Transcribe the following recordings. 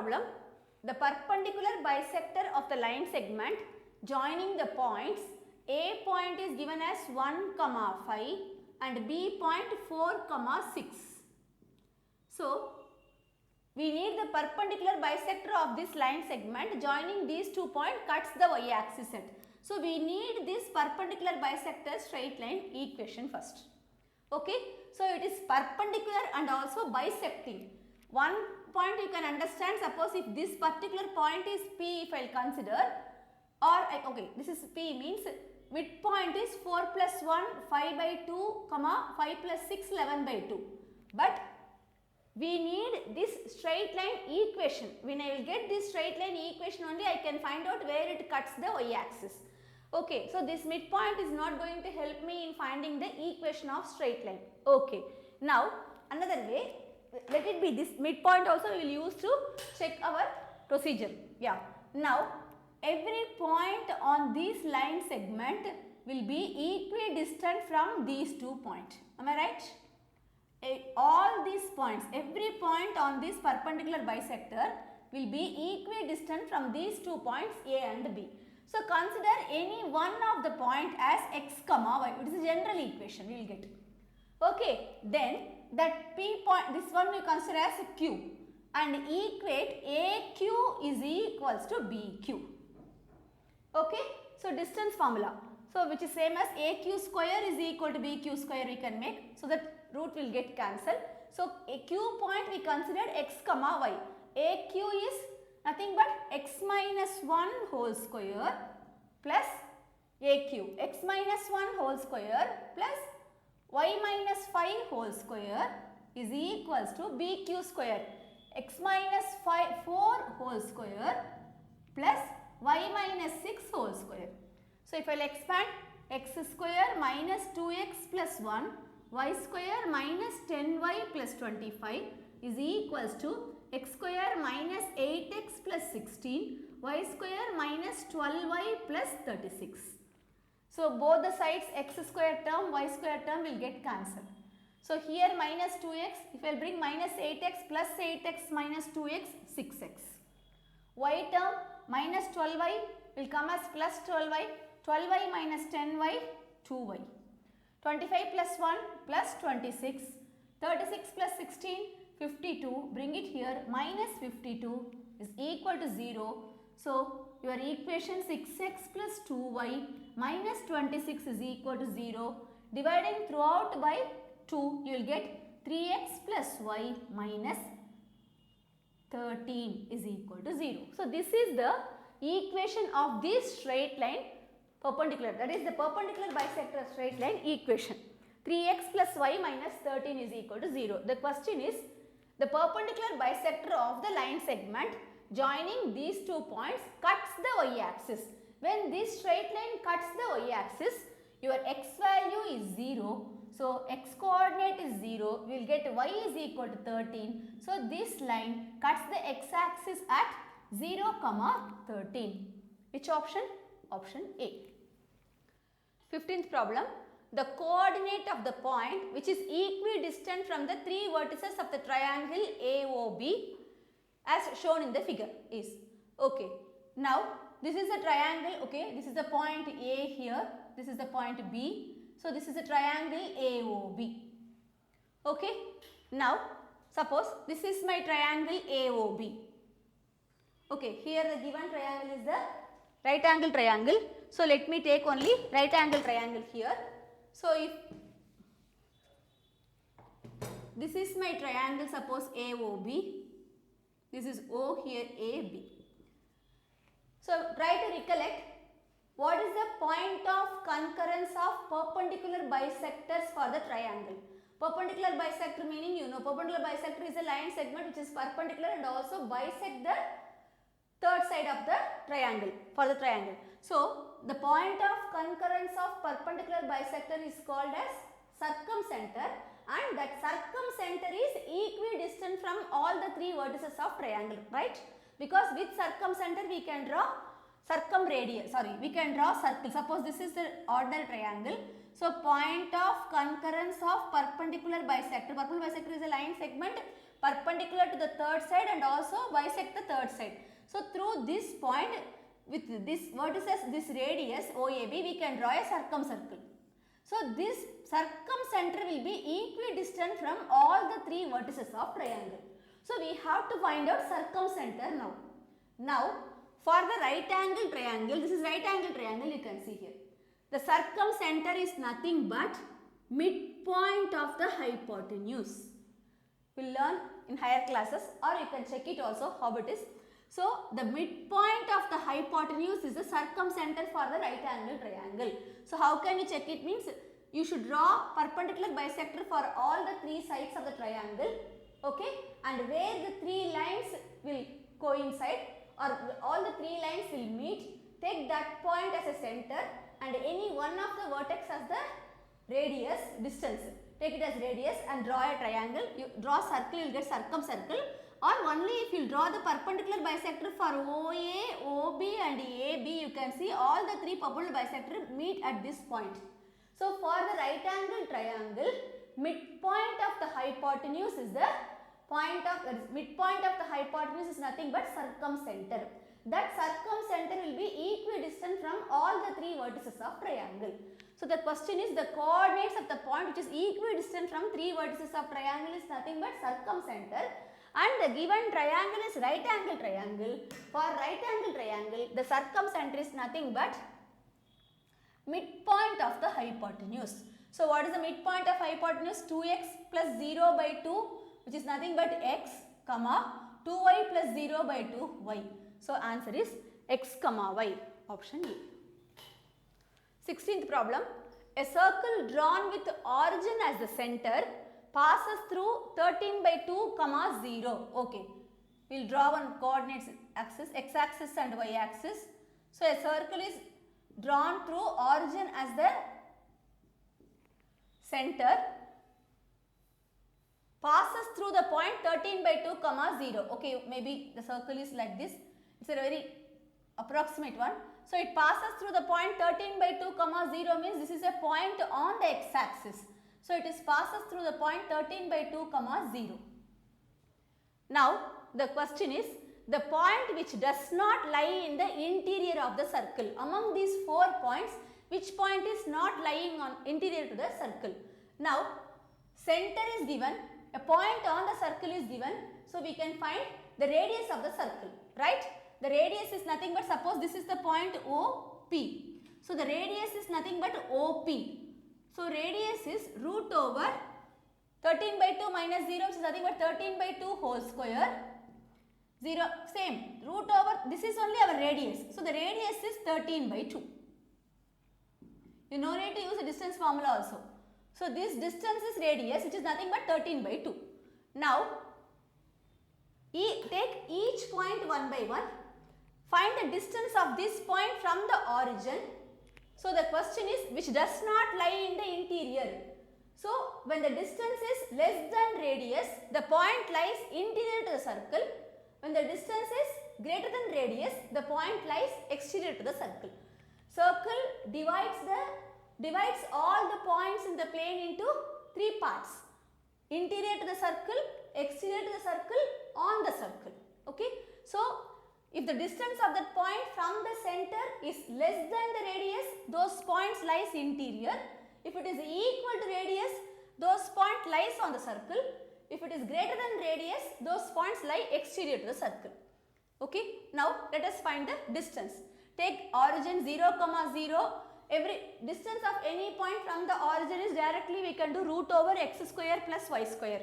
problem, the perpendicular bisector of the line segment joining the points A point is given as 1, 5 and B point 4, 6. So, we need the perpendicular bisector of this line segment joining these 2 points cuts the y-axis set. So, we need this perpendicular bisector straight line equation first. Okay. So, it is perpendicular and also bisecting. One point you can understand, suppose if this particular point is P, if I will consider, or okay, this is P means midpoint is 4 plus 1, 5 by 2, 5 plus 6, 11 by 2. But we need this straight line equation. When I will get this straight line equation only, I can find out where it cuts the y-axis. Okay, so this midpoint is not going to help me in finding the equation of straight line. Okay, now another way, let it be this midpoint also we will use to check our procedure. Yeah, now every point on this line segment will be equidistant from these 2 points. Am I right? All these points, every point on this perpendicular bisector will be equidistant from these 2 points A and B. So, consider any one of the point as x, y. It is a general equation we will get. Okay, then that P point, this one we consider as Q and equate AQ is equals to BQ. Okay, so distance formula. So, which is same as AQ square is equal to BQ square we can make. So, that root will get cancelled. So, a Q point we considered x, y. AQ is nothing but x minus 1 whole square plus AQ. X minus 1 whole square plus y minus 5 whole square is equals to BQ square. X minus 4 whole square plus y minus 6 whole square. So, if I will expand x square minus 2x plus 1, y square minus 10y plus 25 is equals to x square minus 8x plus 16, y square minus 12y plus 36. So, both the sides x square term, y square term will get cancelled. So, here minus 2x, if I will bring minus 8x plus 8x minus 2x, 6x. Y term minus 12y will come as plus 12y, 12y minus 10y, 2y. 25 plus 1 plus 26, 36 plus 16, 52, bring it here, minus 52 is equal to 0. So, your equation 6x plus 2y minus 26 is equal to 0. Dividing throughout by 2, you will get 3x plus y minus 13 is equal to 0. So, this is the equation of this straight line perpendicular, that is the perpendicular bisector straight line equation. 3x plus y minus 13 is equal to 0. The question is, the perpendicular bisector of the line segment joining these 2 points cuts the y-axis. When this straight line cuts the y-axis, your x value is 0. So, x coordinate is 0, we will get y is equal to 13. So, this line cuts the x-axis at 0, 13. Which option? Option A. 15th problem. The coordinate of the point which is equidistant from the 3 vertices of the triangle AOB as shown in the figure is. Okay. Now, this is a triangle, okay, this is the point A here, this is the point B. So, this is a triangle AOB. Okay. Now, suppose this is my triangle AOB. Okay, here the given triangle is the right angle triangle. So, let me take only right angle triangle here. So, if this is my triangle, suppose AOB, this is O here AB. So, try to recollect what is the point of concurrence of perpendicular bisectors for the triangle. Perpendicular bisector meaning you know, perpendicular bisector is a line segment which is perpendicular and also bisect the third side of the triangle for the triangle. So, the point of concurrence of perpendicular bisector is called as circumcenter, and that circumcenter is equidistant from all the 3 vertices of triangle, right? Because with circumcenter we can draw we can draw circle. Suppose this is the ordinary triangle. So, point of concurrence of perpendicular bisector. Perpendicular bisector is a line segment perpendicular to the third side and also bisect the third side. So through this point with this vertices, this radius OAB, we can draw a circumcircle. So this circumcenter will be equidistant from all the three vertices of triangle. So we have to find out circumcenter now. Now for the right angle triangle, this is right angle triangle, you can see here. The circumcenter is nothing but midpoint of the hypotenuse. We will learn in higher classes, or you can check it also how it is. So the midpoint of the hypotenuse is the circumcenter for the right angle triangle. So how can you check it? Means you should draw perpendicular bisector for all the three sides of the triangle, okay, and where the three lines will coincide or all the three lines will meet, take that point as a center and any one of the vertex as the radius distance. Take it as radius and draw a triangle. You draw circle, you will get circumcircle, or only if you draw the perpendicular bisector for OA, OB and AB, you can see all the three perpendicular bisector meet at this point. So for the right angle triangle, midpoint of the hypotenuse is the point of midpoint of the hypotenuse is nothing but circumcenter. That circumcenter will be equidistant from all the three vertices of triangle. So the question is the coordinates of the point which is equidistant from three vertices of triangle is nothing but circumcenter, and the given triangle is right angle triangle. For right angle triangle, the circumcenter is nothing but midpoint of the hypotenuse. So what is the midpoint of hypotenuse? 2x plus 0 by 2, which is nothing but x, comma 2y plus 0 by 2 y. So answer is x comma y, option A. 16th problem. A circle drawn with origin as the center passes through 13 by 2 comma 0. Okay, we will draw one coordinates axis, x axis and y axis. So a circle is drawn through origin as the center, passes through the point 13 by 2 comma 0. Okay, maybe the circle is like this. It's a very approximate one. So it passes through the point 13 by 2 comma 0 means this is a point on the x axis. So it is passes through the point 13 by 2 comma 0. Now the question is the point which does not lie in the interior of the circle. Among these 4 points, which point is not lying on interior to the circle? Now center is given, a point on the circle is given, so we can find the radius of the circle, right? The radius is nothing but, suppose this is the point OP. So the radius is nothing but OP. So radius is root over 13 by 2 minus 0, which is nothing but 13 by 2 whole square. 0, same, root over, this is only our radius. So the radius is 13 by 2. You no need to use a distance formula also. So this distance is radius, which is nothing but 13 by 2. Now take each point one by one. Find the distance of this point from the origin. So the question is which does not lie in the interior. So when the distance is less than radius, the point lies interior to the circle. When the distance is greater than radius, the point lies exterior to the circle. Circle divides all the points in the plane into 3 parts. Interior to the circle, exterior to the circle, on the circle. Okay. So if the distance of that point from the center is less than the radius, those points lies interior. If it is equal to radius, those point lies on the circle. If it is greater than radius, those points lie exterior to the circle. Okay. Now let us find the distance. Take origin 0, 0. Every distance of any point from the origin is directly we can do root over x square plus y square.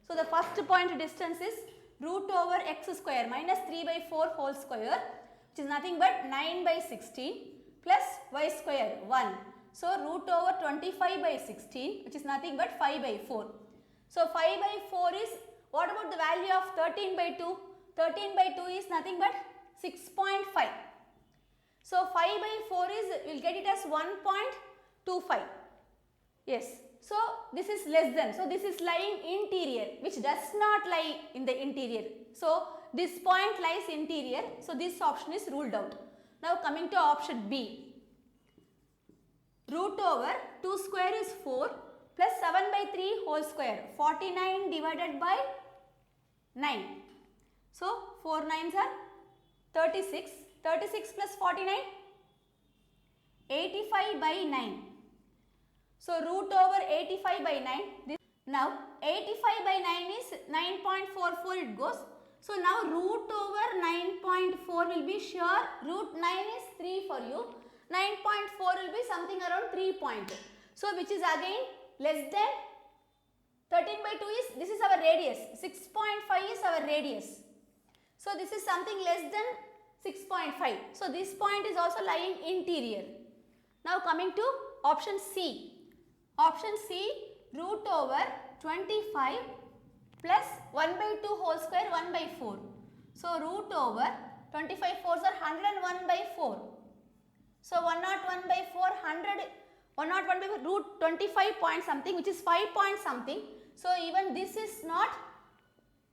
So the first point distance is root over x square minus 3 by 4 whole square, which is nothing but 9 by 16 plus y square 1. So root over 25 by 16, which is nothing but 5 by 4. So 5 by 4 is, what about the value of 13 by 2? 13 by 2 is nothing but 6.5. So 5 by 4 is, we will get it as 1.25. Yes. So this is less than. So this is lying interior, which does not lie in the interior. So this point lies interior. So this option is ruled out. Now coming to option B. Root over 2 square is 4 plus 7 by 3 whole square. 49 divided by 9. So 4 9s are 36. 36 plus 49, 85 by 9. So root over 85 by 9. Now 85 by 9 is 9.44 it goes. So now root over 9.4 will be sure. Root 9 is 3 for you. 9.4 will be something around 3 point. So which is again less than 13 by 2 is, this is our radius. 6.5 is our radius. So this is something less than 6.5. So this point is also lying interior. Now coming to option C. Option C, root over 25 plus 1 by 2 whole square 1 by 4. So root over 25 4s are 101 by 4. So 101 by 4, 101 by 4, root 25 point something, which is 5 point something. So even this is not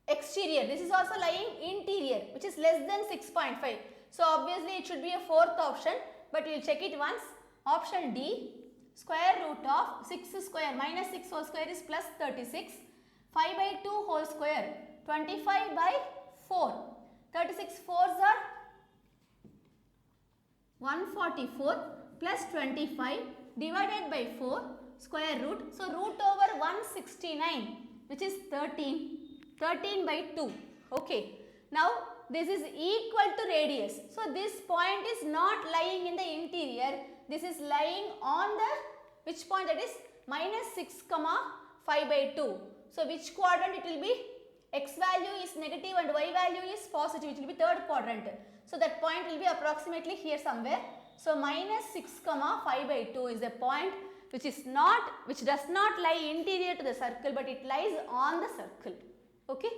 exterior, this is also lying interior, which is less than 6.5. So obviously it should be a fourth option, but we will check it once. Option D, square root of 6 square minus 6 whole square is plus 36. 5 by 2 whole square, 25 by 4. 36 4s are 144 plus 25 divided by 4 square root. So root over 169, which is 13. 13 by 2. Okay. Now this is equal to radius. So this point is not lying in the interior. This is lying on the which point, that is minus 6 comma 5 by 2. So which quadrant it will be? X value is negative and Y value is positive. It will be third quadrant. So that point will be approximately here somewhere. So minus 6 comma 5 by 2 is a point which does not lie interior to the circle, but it lies on the circle. Okay.